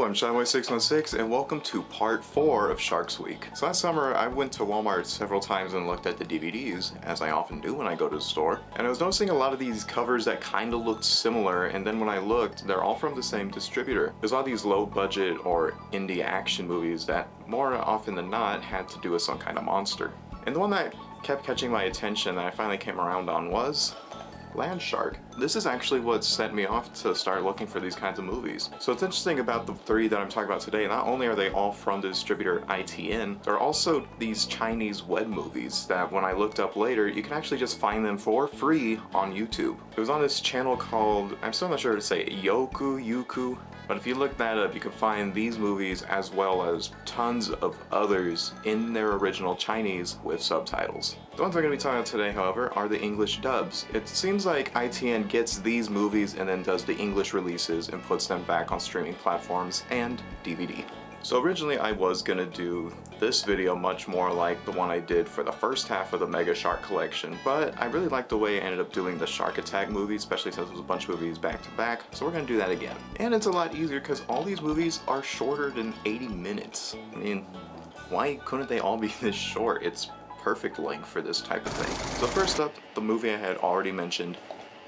I'm Shyboy616 and welcome to part 4 of Sharks Week. So last summer I went to Walmart several times and looked at the DVDs, as I often do when I go to the store, and I was noticing a lot of these covers that kinda looked similar, and then when I looked, they're all from the same distributor. There's a lot of these low budget or indie action movies that more often than not had to do with some kind of monster. And the one that kept catching my attention that I finally came around on was Land Shark. This is actually what set me off to start looking for these kinds of movies. So what's interesting about the three that I'm talking about today, not only are they all from the distributor ITN, there are also these Chinese web movies that when I looked up later, you can actually just find them for free on YouTube. It was on this channel called, I'm still not sure how to say it, Yuku. But if you look that up, you can find these movies as well as tons of others in their original Chinese with subtitles. The ones we're going to be talking about today, however, are the English dubs. It seems like ITN gets these movies and then does the English releases and puts them back on streaming platforms and DVD. So originally I was going to do this video much more like the one I did for the first half of the Mega Shark collection, but I really liked the way I ended up doing the Shark Attack movie, especially since it was a bunch of movies back to back, so we're going to do that again. And it's a lot easier because all these movies are shorter than 80 minutes. I mean, why couldn't they all be this short? It's perfect length for this type of thing. So first up, the movie I had already mentioned,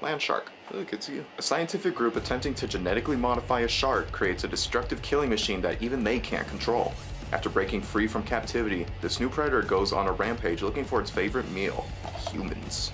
Land Shark. Look, it's you. A scientific group attempting to genetically modify a shark creates a destructive killing machine that even they can't control. After breaking free from captivity, this new predator goes on a rampage looking for its favorite meal, humans.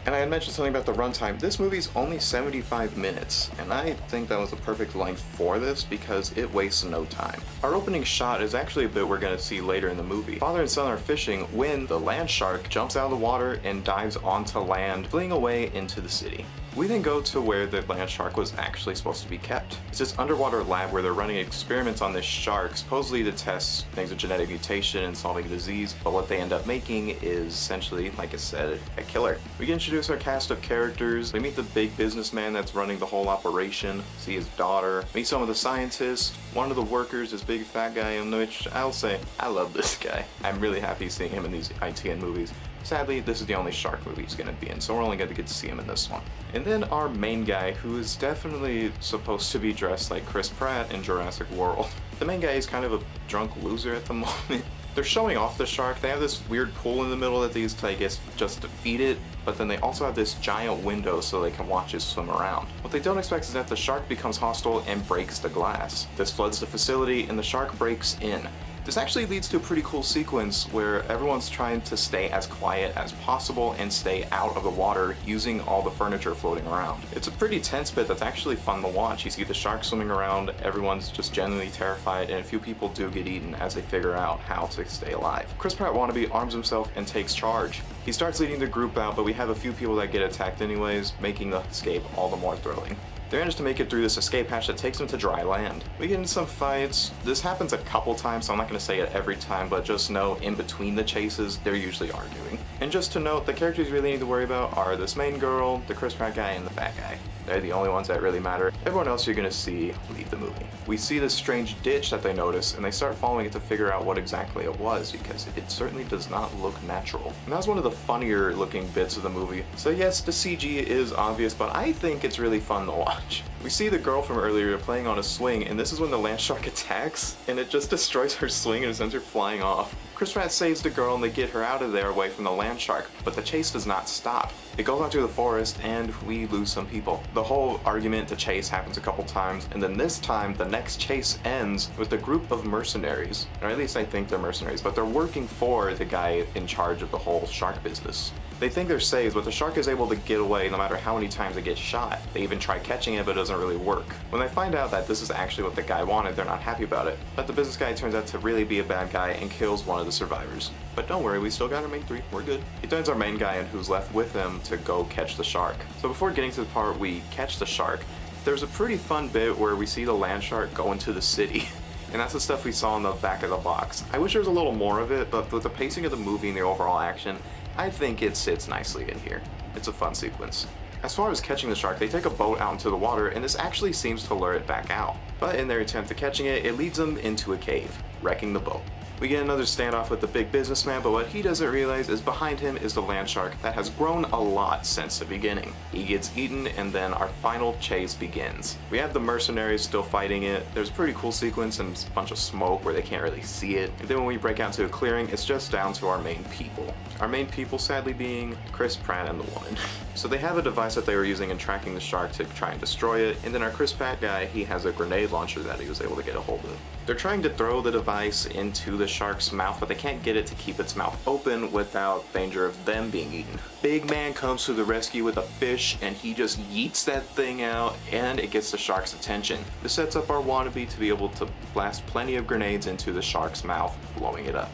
And I had mentioned something about the runtime. This movie's only 75 minutes, and I think that was the perfect length for this because it wastes no time. Our opening shot is actually a bit we're going to see later in the movie. Father and son are fishing when the land shark jumps out of the water and dives onto land, fleeing away into the city. We then go to where the land shark was actually supposed to be kept. It's this underwater lab where they're running experiments on this shark, supposedly to test things with genetic mutation and solving a disease, but what they end up making is essentially, like I said, a killer. We get introduced our cast of characters. We meet the big businessman that's running the whole operation, see his daughter, meet some of the scientists, one of the workers, this big fat guy, in which I'll say, I love this guy. I'm really happy seeing him in these ITN movies. Sadly, this is the only shark movie he's going to be in, so we're only going to get to see him in this one. And then our main guy, who is definitely supposed to be dressed like Chris Pratt in Jurassic World. The main guy is kind of a drunk loser at the moment. They're showing off the shark. They have this weird pool in the middle that they use to, I guess, just to feed it, but then they also have this giant window so they can watch it swim around. What they don't expect is that the shark becomes hostile and breaks the glass. This floods the facility and the shark breaks in. This actually leads to a pretty cool sequence where everyone's trying to stay as quiet as possible and stay out of the water using all the furniture floating around. It's a pretty tense bit that's actually fun to watch. You see the shark swimming around, everyone's just genuinely terrified, and a few people do get eaten as they figure out how to stay alive. Chris Pratt wannabe arms himself and takes charge. He starts leading the group out, but we have a few people that get attacked anyways, making the escape all the more thrilling. They manage to make it through this escape hatch that takes them to dry land. We get into some fights. This happens a couple times, so I'm not going to say it every time, but just know in between the chases, they're usually arguing. And just to note, the characters you really need to worry about are this main girl, the Chris Pratt guy, and the fat guy. They're the only ones that really matter. Everyone else you're going to see leave the movie. We see this strange ditch that they notice, and they start following it to figure out what exactly it was, because it certainly does not look natural. And that's one of the funnier looking bits of the movie. So yes, the CG is obvious, but I think it's really fun to watch. We see the girl from earlier playing on a swing, and this is when the land shark attacks, and it just destroys her swing and sends her flying off. Chris Pratt saves the girl and they get her out of there away from the land shark, but the chase does not stop. It goes out through the forest and we lose some people. The whole argument to chase happens a couple times, and then this time the next chase ends with a group of mercenaries, or at least I think they're mercenaries, but they're working for the guy in charge of the whole shark business. They think they're safe, but the shark is able to get away no matter how many times it gets shot. They even try catching it, but it doesn't really work. When they find out that this is actually what the guy wanted, they're not happy about it. But the business guy turns out to really be a bad guy and kills one of the survivors. But don't worry, we still got our main three, we're good. He turns our main guy and who's left with him to go catch the shark. So before getting to the part we catch the shark, there's a pretty fun bit where we see the land shark go into the city. And that's the stuff we saw in the back of the box. I wish there was a little more of it, but with the pacing of the movie and the overall action, I think it sits nicely in here. It's a fun sequence. As far as catching the shark, they take a boat out into the water, and this actually seems to lure it back out. But in their attempt at catching it, it leads them into a cave, wrecking the boat. We get another standoff with the big businessman, but what he doesn't realize is behind him is the land shark that has grown a lot since the beginning. He gets eaten, and then our final chase begins. We have the mercenaries still fighting it. There's a pretty cool sequence and a bunch of smoke where they can't really see it. And then when we break out to a clearing, it's just down to our main people. Our main people sadly being Chris Pratt and the woman. So they have a device that they were using in tracking the shark to try and destroy it, and then our Chris Pratt guy, he has a grenade launcher that he was able to get a hold of. They're trying to throw the device into the shark's mouth, but they can't get it to keep its mouth open without danger of them being eaten. Big man comes to the rescue with a fish, and he just yeets that thing out, and it gets the shark's attention. This sets up our wannabe to be able to blast plenty of grenades into the shark's mouth, blowing it up.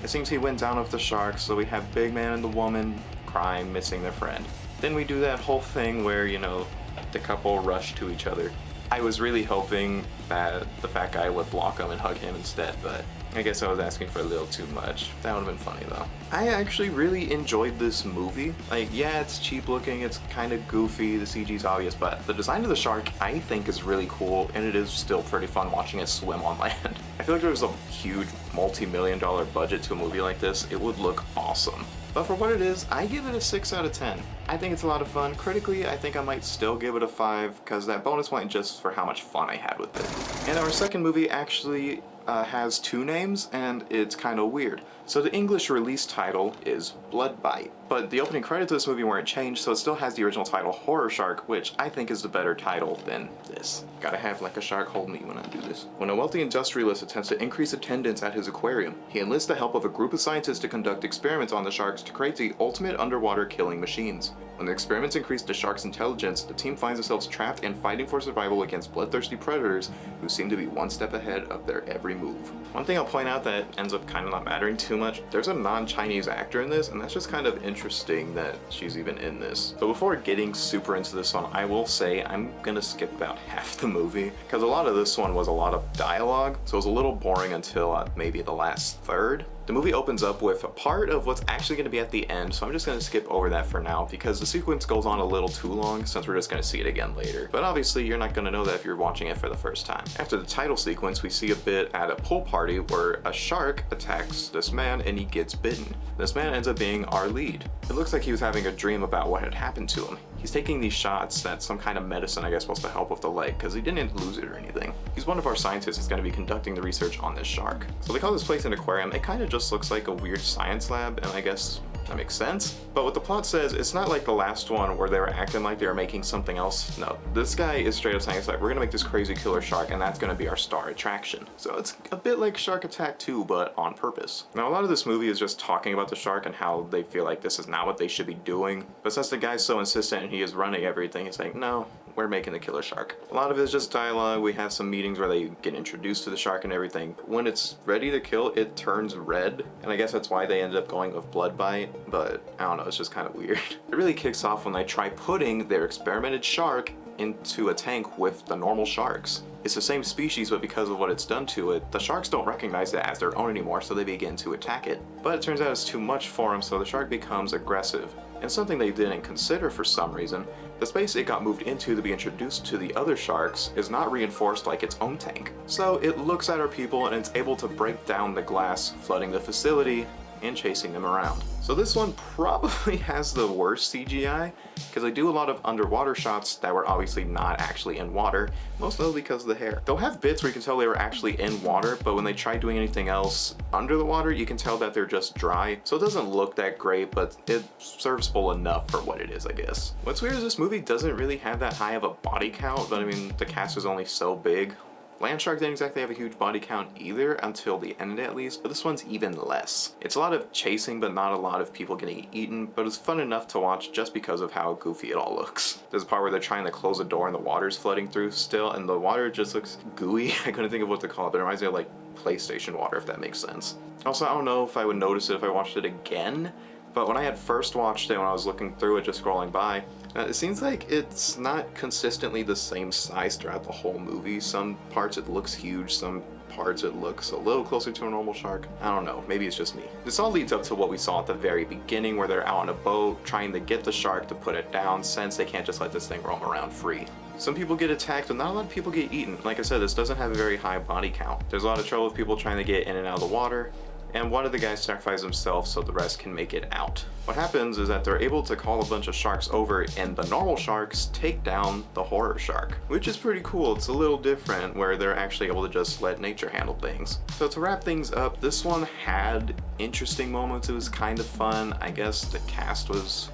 It seems he went down with the shark, so we have Big Man and the woman crying, missing their friend. Then we do that whole thing where, you know, the couple rush to each other. I was really hoping that the fat guy would block him and hug him instead, but I guess I was asking for a little too much. That would have been funny though. I actually really enjoyed this movie. Like, yeah, it's cheap looking, it's kind of goofy, the CG's obvious, but the design of the shark I think is really cool, and it is still pretty fun watching it swim on land. I feel like if there was a huge multi-million-dollar budget to a movie like this, it would look awesome. But for what it is, I give it a 6 out of 10. I think it's a lot of fun. Critically, I think I might still give it a 5, because that bonus point just for how much fun I had with it. And our second movie actually has 2 names, and it's kind of weird. So the English release title is Bloodbite, but the opening credits of this movie weren't changed, so it still has the original title Horror Shark, which I think is the better title than this. Gotta have like a shark hold me when I do this. When a wealthy industrialist attempts to increase attendance at his aquarium, he enlists the help of a group of scientists to conduct experiments on the sharks to create the ultimate underwater killing machines. When the experiments increase the shark's intelligence, the team finds themselves trapped and fighting for survival against bloodthirsty predators who seem to be one step ahead of their every move. One thing I'll point out that ends up kind of not mattering too much, there's a non-Chinese actor in this, and that's just kind of interesting that she's even in this. So before getting super into this one, I will say I'm gonna skip about half the movie, because a lot of this one was a lot of dialogue, so it was a little boring until maybe the last third. The movie opens up with a part of what's actually going to be at the end, so I'm just going to skip over that for now because the sequence goes on a little too long since we're just going to see it again later. But obviously you're not going to know that if you're watching it for the first time. After the title sequence, we see a bit at a pool party where a shark attacks this man and he gets bitten. This man ends up being our lead. It looks like he was having a dream about what had happened to him. He's taking these shots that's some kind of medicine, I guess, supposed to help with the leg, because he didn't lose it or anything. He's one of our scientists who's going to be conducting the research on this shark. So they call this place an aquarium. It kind of just looks like a weird science lab, and I guess that makes sense. But what the plot says, it's not like the last one where they were acting like they were making something else. No, this guy is straight up saying, it's like, we're gonna make this crazy killer shark and that's gonna be our star attraction. So it's a bit like Shark Attack 2, but on purpose. Now, a lot of this movie is just talking about the shark and how they feel like this is not what they should be doing. But since the guy's so insistent and he is running everything, it's like, no, we're making the killer shark. A lot of it is just dialogue. We have some meetings where they get introduced to the shark and everything. When it's ready to kill, it turns red. And I guess that's why they ended up going with Bloodbite, but I don't know, it's just kind of weird. It really kicks off when they try putting their experimented shark into a tank with the normal sharks. It's the same species, but because of what it's done to it, the sharks don't recognize it as their own anymore, so they begin to attack it. But it turns out it's too much for them, so the shark becomes aggressive. And something they didn't consider for some reason, the space it got moved into to be introduced to the other sharks is not reinforced like its own tank. So it looks at our people and it's able to break down the glass, flooding the facility and chasing them around. So this one probably has the worst CGI, because they do a lot of underwater shots that were obviously not actually in water, mostly because of the hair. They'll have bits where you can tell they were actually in water, but when they try doing anything else under the water, you can tell that they're just dry. So it doesn't look that great, but it's serviceable enough for what it is, I guess. What's weird is this movie doesn't really have that high of a body count, but I mean, the cast is only so big. Land Shark didn't exactly have a huge body count either, until the end at least, but this one's even less. It's a lot of chasing, but not a lot of people getting eaten, but it's fun enough to watch just because of how goofy it all looks. There's a part where they're trying to close a door and the water's flooding through still, and the water just looks gooey. I couldn't think of what to call it, but it reminds me of like PlayStation water, if that makes sense. Also, I don't know if I would notice it if I watched it again, but when I had first watched it, when I was looking through it, just scrolling by, it seems like it's not consistently the same size throughout the whole movie. Some parts it looks huge, some parts it looks a little closer to a normal shark. I don't know, maybe it's just me. This all leads up to what we saw at the very beginning, where they're out on a boat trying to get the shark to put it down, since they can't just let this thing roam around free. Some people get attacked, but not a lot of people get eaten. Like I said, this doesn't have a very high body count. There's a lot of trouble with people trying to get in and out of the water, and one of the guys sacrifices himself so the rest can make it out. What happens is that they're able to call a bunch of sharks over, and the normal sharks take down the horror shark, which is pretty cool. It's a little different where they're actually able to just let nature handle things. So to wrap things up, this one had interesting moments. It was kind of fun. I guess the cast was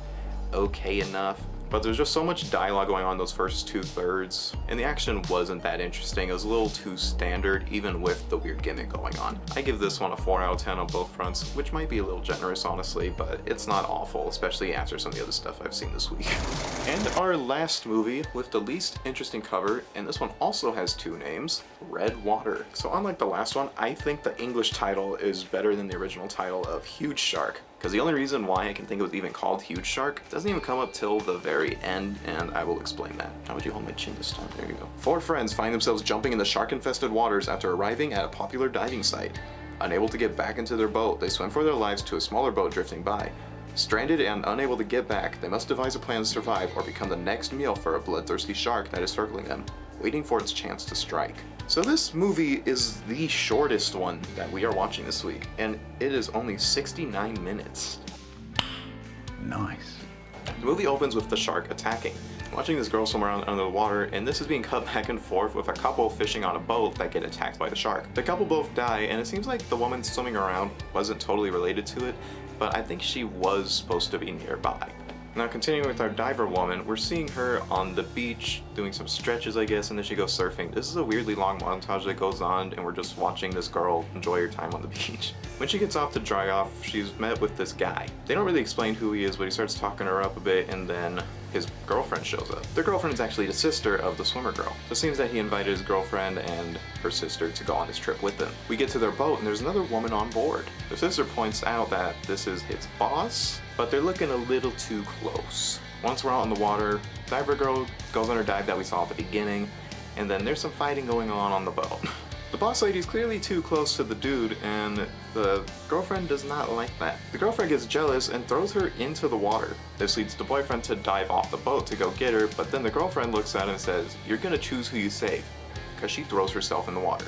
okay enough, but there's just so much dialogue going on those first 2/3, and the action wasn't that interesting. It was a little too standard, even with the weird gimmick going on. I give this one a 4 out of 10 on both fronts, which might be a little generous, honestly, but it's not awful, especially after some of the other stuff I've seen this week. And our last movie with the least interesting cover, and this one also has 2 names, Red Water. So unlike the last one, I think the English title is better than the original title of Huge Shark, because the only reason why I can think it was even called Huge Shark doesn't even come up till the very end, and I will explain that. How would you hold my chin this time? There you go. 4 friends find themselves jumping in the shark-infested waters after arriving at a popular diving site. Unable to get back into their boat, they swim for their lives to a smaller boat drifting by. Stranded and unable to get back, they must devise a plan to survive or become the next meal for a bloodthirsty shark that is circling them, waiting for its chance to strike. So this movie is the shortest one that we are watching this week, and it is only 69 minutes. Nice. The movie opens with the shark attacking. Watching this girl swim around under the water, and this is being cut back and forth with a couple fishing on a boat that get attacked by the shark. The couple both die, and it seems like the woman swimming around wasn't totally related to it, but I think she was supposed to be nearby. Now continuing with our diver woman, we're seeing her on the beach doing some stretches, I guess, and then she goes surfing. This is a weirdly long montage that goes on, and we're just watching this girl enjoy her time on the beach. When she gets off to dry off, she's met with this guy. They don't really explain who he is, but he starts talking her up a bit, and then his girlfriend shows up. The girlfriend is actually the sister of the swimmer girl. So it seems that he invited his girlfriend and her sister to go on this trip with them. We get to their boat and there's another woman on board. The sister points out that this is his boss, but they're looking a little too close. Once we're out in the water, diver girl goes on her dive that we saw at the beginning, and then there's some fighting going on the boat. The boss lady's clearly too close to the dude, and the girlfriend does not like that. The girlfriend gets jealous and throws her into the water. This leads the boyfriend to dive off the boat to go get her, but then the girlfriend looks at him and says, "You're gonna choose who you save," because she throws herself in the water.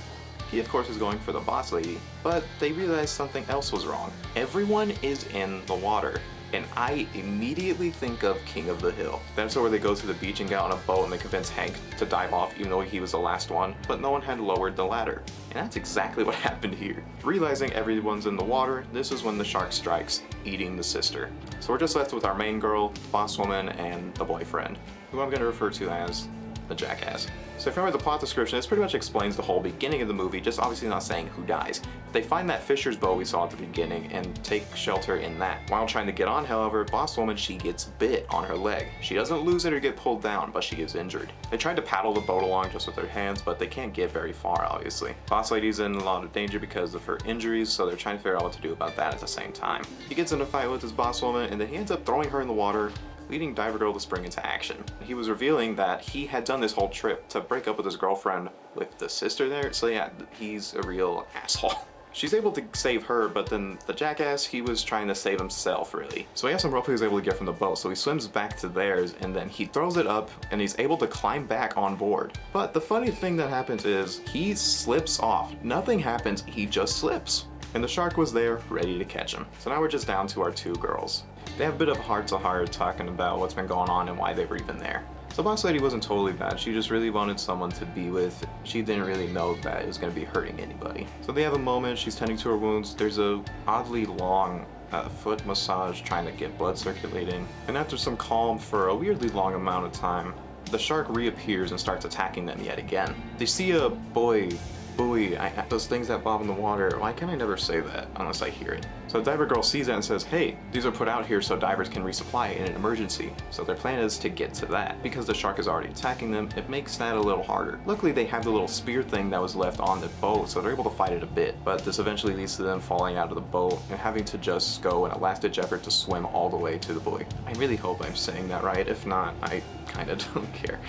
He of course is going for the boss lady, but they realize something else was wrong. Everyone is in the water. And I immediately think of King of the Hill. That's where they go to the beach and get on a boat and they convince Hank to dive off even though he was the last one, but no one had lowered the ladder. And that's exactly what happened here. Realizing everyone's in the water, this is when the shark strikes, eating the sister. So we're just left with our main girl, the boss woman, and the boyfriend, who I'm gonna refer to as the jackass. So if you remember the plot description, this pretty much explains the whole beginning of the movie, just obviously not saying who dies. They find that fisher's boat we saw at the beginning and take shelter in that. While trying to get on, however, boss woman, she gets bit on her leg. She doesn't lose it or get pulled down, but she gets injured. They tried to paddle the boat along just with their hands, but they can't get very far, obviously. Boss lady's in a lot of danger because of her injuries, so they're trying to figure out what to do about that at the same time. He gets in a fight with his boss woman, and then he ends up throwing her in the water, leading Diver Girl to spring into action. He was revealing that he had done this whole trip to break up with his girlfriend with the sister there, so yeah, he's a real asshole. She's able to save her, but then the jackass, he was trying to save himself, really. So he has some rope he was able to get from the boat, so he swims back to theirs, and then he throws it up, and he's able to climb back on board. But the funny thing that happens is, he slips off. Nothing happens, he just slips. And the shark was there, ready to catch him. So now we're just down to our 2 girls. They have a bit of heart-to-heart talking about what's been going on and why they were even there. So boss lady wasn't totally bad, she just really wanted someone to be with. She didn't really know that it was gonna be hurting anybody. So they have a moment, she's tending to her wounds. There's a oddly long foot massage trying to get blood circulating. And after some calm for a weirdly long amount of time, the shark reappears and starts attacking them yet again. They see a buoy, those things that bob in the water. Why can't I never say that unless I hear it? So Diver Girl sees that and says, hey, these are put out here so divers can resupply in an emergency. So their plan is to get to that. Because the shark is already attacking them, it makes that a little harder. Luckily they have the little spear thing that was left on the boat, so they're able to fight it a bit. But this eventually leads to them falling out of the boat and having to just go in a last-ditch effort to swim all the way to the buoy. I really hope I'm saying that right. If not, I kinda don't care.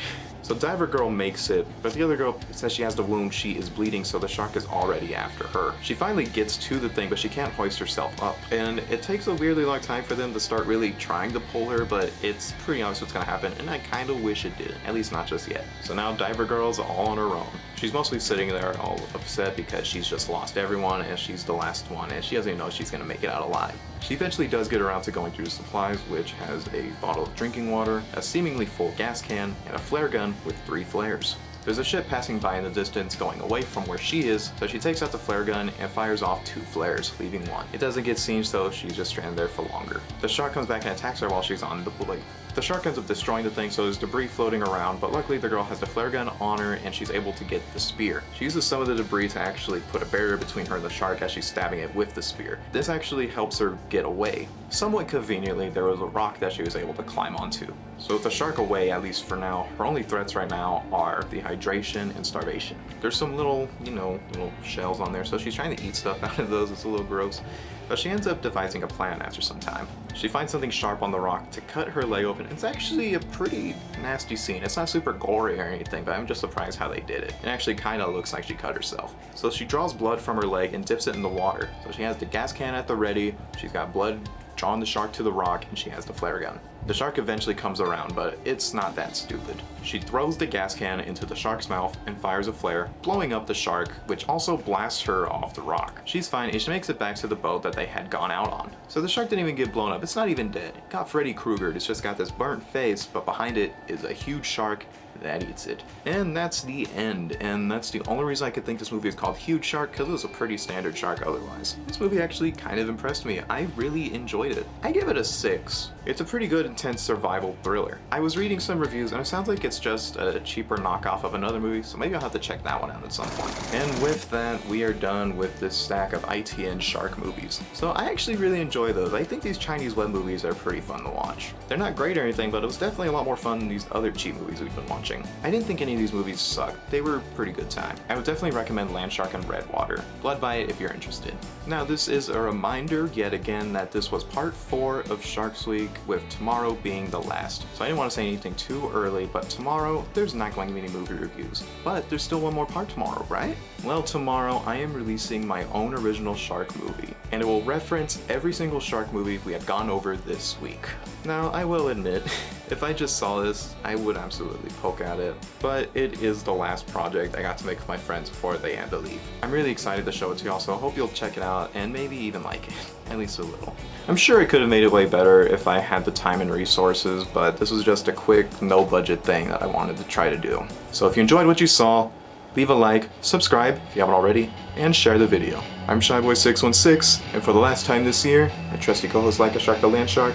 So diver girl makes it, but the other girl says she has the wound, she is bleeding, so the shark is already after her. She finally gets to the thing, but she can't hoist herself up. And it takes a weirdly long time for them to start really trying to pull her, but it's pretty obvious what's gonna happen, and I kinda wish it didn't, at least not just yet. So now diver girl's all on her own. She's mostly sitting there all upset because she's just lost everyone and she's the last one and she doesn't even know if she's gonna make it out alive. She eventually does get around to going through the supplies, which has a bottle of drinking water, a seemingly full gas can, and a flare gun with 3 flares. There's a ship passing by in the distance going away from where she is, so she takes out the flare gun and fires off 2 flares, leaving 1. It doesn't get seen, so she's just stranded there for longer. The shark comes back and attacks her while she's on the buoy. The shark ends up destroying the thing, so there's debris floating around, but luckily the girl has the flare gun on her and she's able to get the spear. She uses some of the debris to actually put a barrier between her and the shark as she's stabbing it with the spear. This actually helps her get away. Somewhat conveniently, there was a rock that she was able to climb onto. So with the shark away, at least for now, her only threats right now are dehydration and starvation. There's some little, little shells on there, so she's trying to eat stuff out of those. It's a little gross. But she ends up devising a plan after some time. She finds something sharp on the rock to cut her leg open. It's actually a pretty nasty scene. It's not super gory or anything, but I'm just surprised how they did it. It actually kind of looks like she cut herself. So she draws blood from her leg and dips it in the water. So she has the gas can at the ready, she's got blood drawing the shark to the rock, and she has the flare gun. The shark eventually comes around, but it's not that stupid. She throws the gas can into the shark's mouth and fires a flare, blowing up the shark, which also blasts her off the rock. She's fine and she makes it back to the boat that they had gone out on. So the shark didn't even get blown up. It's not even dead. It got Freddy Kruegered. It's just got this burnt face, but behind it is a huge shark that eats it. And that's the end. And that's the only reason I could think this movie is called Huge Shark, because it was a pretty standard shark otherwise. This movie actually kind of impressed me. I really enjoyed it. I give it a 6. It's a pretty good, intense survival thriller. I was reading some reviews and it sounds like it's just a cheaper knockoff of another movie, so maybe I'll have to check that one out at some point. And with that, we are done with this stack of ITN shark movies. So I actually really enjoy those. I think these Chinese web movies are pretty fun to watch. They're not great or anything, but it was definitely a lot more fun than these other cheap movies we've been watching. I didn't think any of these movies sucked. They were a pretty good time. I would definitely recommend Land Shark and Red Water. Blood by it if you're interested. Now this is a reminder yet again that this was part 4 of Sharks Week, with tomorrow being the last. So I didn't want to say anything too early, but tomorrow there's not going to be any movie reviews. But there's still one more part tomorrow, right? Well, tomorrow I am releasing my own original shark movie, and it will reference every single shark movie we have gone over this week. Now, I will admit, if I just saw this, I would absolutely poke at it, but it is the last project I got to make with my friends before they had to leave. I'm really excited to show it to y'all, so I hope you'll check it out and maybe even like it, at least a little. I'm sure I could have made it way better if I had the time and resources, but this was just a quick, no-budget thing that I wanted to try to do. So if you enjoyed what you saw, leave a like, subscribe if you haven't already, and share the video. I'm Shyboy616, and for the last time this year, my trusty co-host Like a Shark the Land Shark.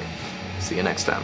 See you next time.